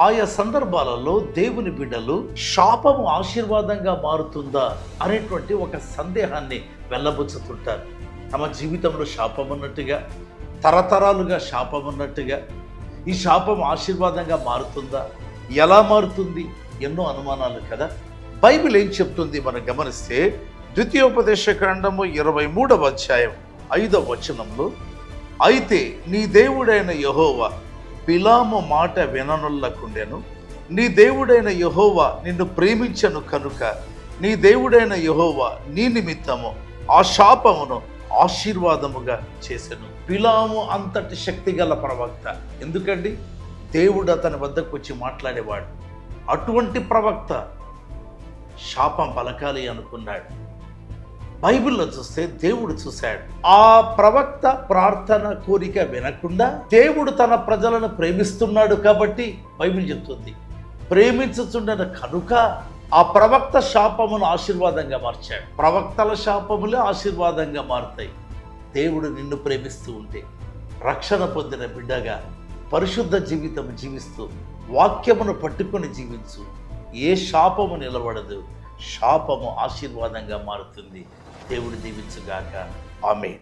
ఆయా సందర్భాలలో దేవుని బిడ్డలు శాపము ఆశీర్వాదంగా మారుతుందా అనేటువంటి ఒక సందేహాన్ని వెళ్ళబుచ్చుతుంటారు. తమ జీవితంలో శాపం ఉన్నట్టుగా, తరతరాలుగా శాపం ఉన్నట్టుగా ఈ శాపం ఆశీర్వాదంగా మారుతుందా, ఎలా మారుతుంది, ఎన్నో అనుమానాలు కదా. బైబిల్ ఏం చెప్తుంది మనం గమనిస్తే ద్వితీయోపదేశకాండము 23వ అధ్యాయం 5వ వచనంలో, అయితే నీ దేవుడైన యెహోవా బిలాము మాట విననొల్లకుండెను, నీ దేవుడైన యెహోవా నిన్ను ప్రేమించను కనుక నీ దేవుడైన యెహోవా నీ నిమిత్తము ఆ శాపమును ఆశీర్వాదముగా చేసెను. బిలాము అంతటి శక్తిగల ప్రవక్త. ఎందుకండి? దేవుడు అతని వద్దకు వచ్చి మాట్లాడేవాడు. అటువంటి ప్రవక్త శాపం పలకాలి అనుకున్నాడు. బైబిల్లో చూస్తే దేవుడు చూశాడు. ఆ ప్రవక్త ప్రార్థన కోరిక వినకుండా దేవుడు తన ప్రజలను ప్రేమిస్తున్నాడు కాబట్టి బైబిల్ చెప్తుంది, ప్రేమించుచుండన కనుక ఆ ప్రవక్త శాపమును ఆశీర్వాదంగా మార్చాడు. ప్రవక్తల శాపములే ఆశీర్వాదంగా మారుతాయి. దేవుడు నిన్ను ప్రేమిస్తూ ఉంటే రక్షణ పొందిన బిడ్డగా పరిశుద్ధ జీవితం జీవిస్తూ వాక్యమును పట్టుకొని జీవించు. ఏ శాపము నిలబడదు, శాపము ఆశీర్వాదంగా మారుతుంది. దేవుడు దీవించుగాక. ఆమేన్.